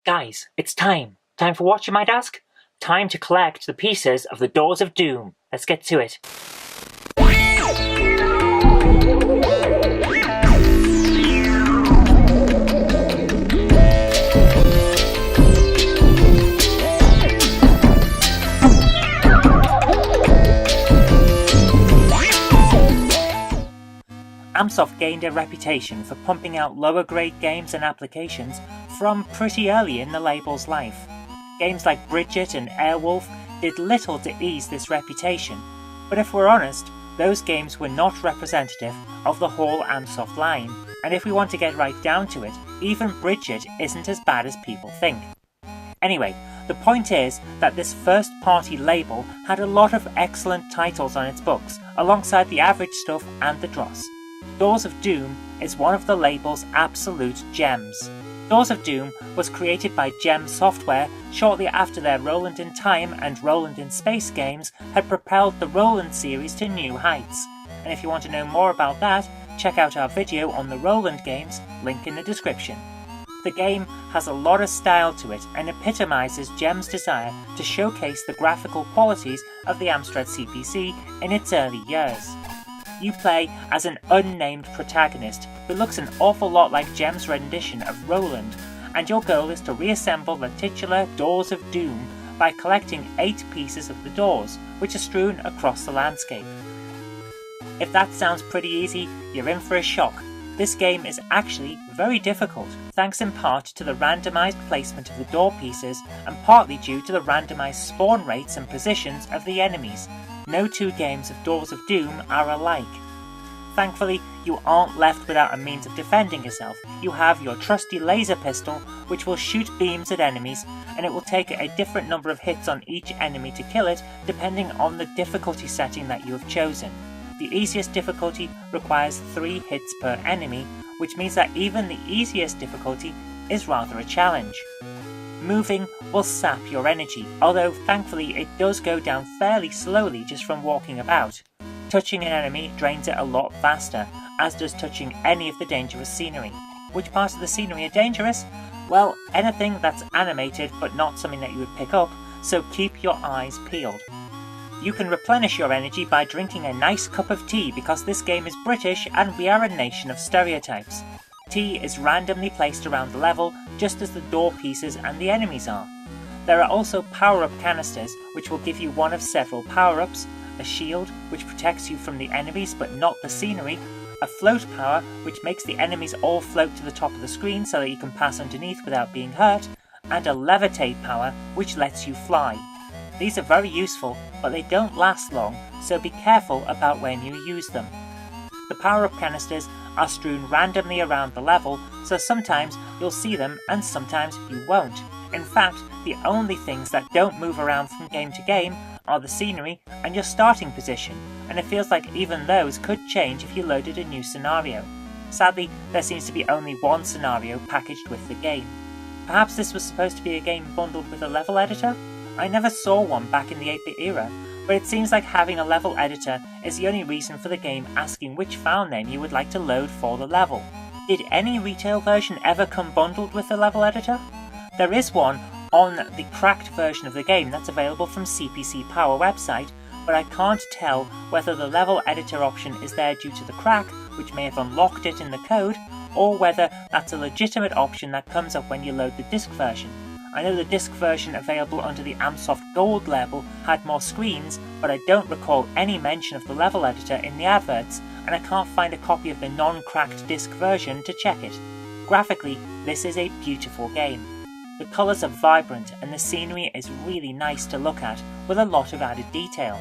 Guys, it's time. Time for what, you might ask? Time to collect the pieces of the Doors of Doom. Let's get to it. Amsoft gained a reputation for pumping out lower-grade games and applications from pretty early in the label's life. Games like Bridget and Airwolf did little to ease this reputation, but if we're honest, those games were not representative of the whole Amsoft line, and if we want to get right down to it, even Bridget isn't as bad as people think. Anyway, the point is that this first-party label had a lot of excellent titles on its books, alongside the average stuff and the dross. Doors of Doom is one of the label's absolute gems. Doors of Doom was created by Gem Software shortly after their Roland in Time and Roland in Space games had propelled the Roland series to new heights. And if you want to know more about that, check out our video on the Roland games, link in the description. The game has a lot of style to it and epitomizes Gem's desire to showcase the graphical qualities of the Amstrad CPC in its early years. You play as an unnamed protagonist who looks an awful lot like Gem's rendition of Roland, and your goal is to reassemble the titular Doors of Doom by collecting 8 pieces of the doors, which are strewn across the landscape. If that sounds pretty easy, you're in for a shock. This game is actually very difficult, thanks in part to the randomized placement of the door pieces and partly due to the randomized spawn rates and positions of the enemies. No two games of Doors of Doom are alike. Thankfully, you aren't left without a means of defending yourself. You have your trusty laser pistol, which will shoot beams at enemies, and it will take a different number of hits on each enemy to kill it, depending on the difficulty setting that you have chosen. The easiest difficulty requires 3 hits per enemy, which means that even the easiest difficulty is rather a challenge. Moving will sap your energy, although thankfully it does go down fairly slowly just from walking about. Touching an enemy drains it a lot faster, as does touching any of the dangerous scenery. Which parts of the scenery are dangerous? Well, anything that's animated but not something that you would pick up, so keep your eyes peeled. You can replenish your energy by drinking a nice cup of tea because this game is British and we are a nation of stereotypes. Tea is randomly placed around the level, just as the door pieces and the enemies are. There are also power-up canisters, which will give you one of several power-ups, a shield, which protects you from the enemies but not the scenery, a float power, which makes the enemies all float to the top of the screen so that you can pass underneath without being hurt, and a levitate power, which lets you fly. These are very useful, but they don't last long, so be careful about when you use them. The power-up canisters are strewn randomly around the level, so sometimes you'll see them and sometimes you won't. In fact, the only things that don't move around from game to game are the scenery and your starting position, and it feels like even those could change if you loaded a new scenario. Sadly, there seems to be only one scenario packaged with the game. Perhaps this was supposed to be a game bundled with a level editor? I never saw one back in the 8-bit era, but it seems like having a level editor is the only reason for the game asking which file name you would like to load for the level. Did any retail version ever come bundled with a level editor? There is one on the cracked version of the game that's available from CPC Power website, but I can't tell whether the level editor option is there due to the crack, which may have unlocked it in the code, or whether that's a legitimate option that comes up when you load the disc version. I know the disc version available under the Amsoft Gold label had more screens, but I don't recall any mention of the level editor in the adverts, and I can't find a copy of the non-cracked disc version to check it. Graphically, this is a beautiful game. The colours are vibrant and the scenery is really nice to look at, with a lot of added detail.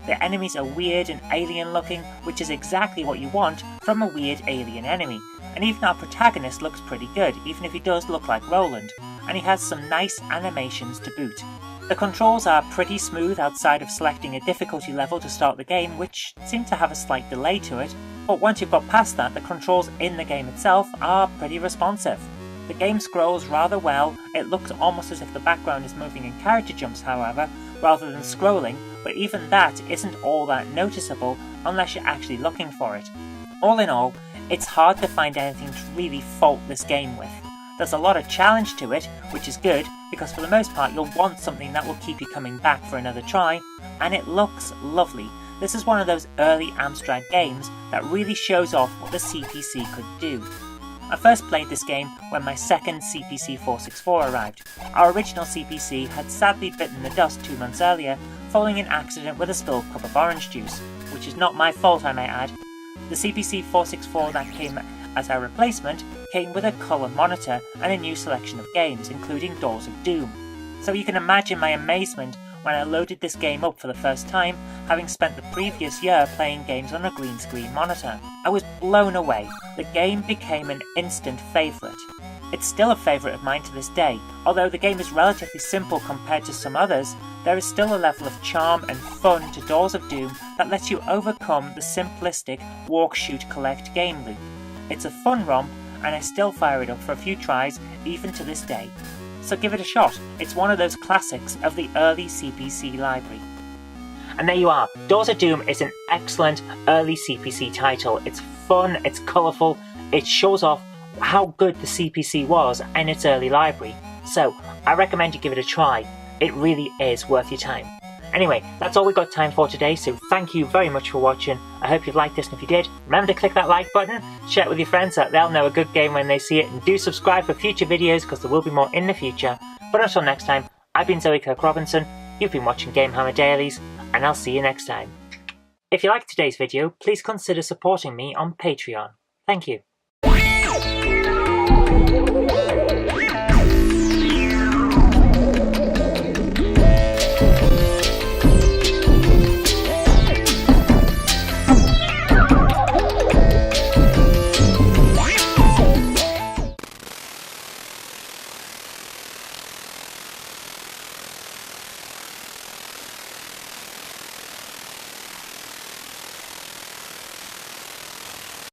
The enemies are weird and alien looking, which is exactly what you want from a weird alien enemy, and even our protagonist looks pretty good, even if he does look like Roland, and he has some nice animations to boot. The controls are pretty smooth outside of selecting a difficulty level to start the game, which seems to have a slight delay to it, but once you've got past that, the controls in the game itself are pretty responsive. The game scrolls rather well. It looks almost as if the background is moving in character jumps, however, rather than scrolling, but even that isn't all that noticeable unless you're actually looking for it. All in all, it's hard to find anything to really fault this game with. There's a lot of challenge to it, which is good, because for the most part you'll want something that will keep you coming back for another try, and it looks lovely. This is one of those early Amstrad games that really shows off what the CPC could do. I first played this game when my second CPC 464 arrived. Our original CPC had sadly bitten the dust 2 months earlier, following an accident with a spilled cup of orange juice, which is not my fault, I may add. The CPC 464 that came as our replacement came with a colour monitor and a new selection of games, including Doors of Doom. So you can imagine my amazement when I loaded this game up for the first time, having spent the previous year playing games on a green screen monitor. I was blown away. The game became an instant favourite. It's still a favourite of mine to this day. Although the game is relatively simple compared to some others, there is still a level of charm and fun to Doors of Doom that lets you overcome the simplistic walk, shoot, collect game loop. It's a fun romp, and I still fire it up for a few tries even to this day. So give it a shot. It's one of those classics of the early CPC library. And there you are. Doors of Doom is an excellent early CPC title. It's fun, it's colourful, it shows off how good the CPC was in its early library. So I recommend you give it a try. It really is worth your time. Anyway, that's all we've got time for today, so thank you very much for watching. I hope you've liked this, and if you did, remember to click that like button, share it with your friends so that they'll know a good game when they see it, and do subscribe for future videos because there will be more in the future. But until next time, I've been Zoe Kirk-Robinson, you've been watching GameHammer Dailies, and I'll see you next time. If you liked today's video, please consider supporting me on Patreon. Thank you.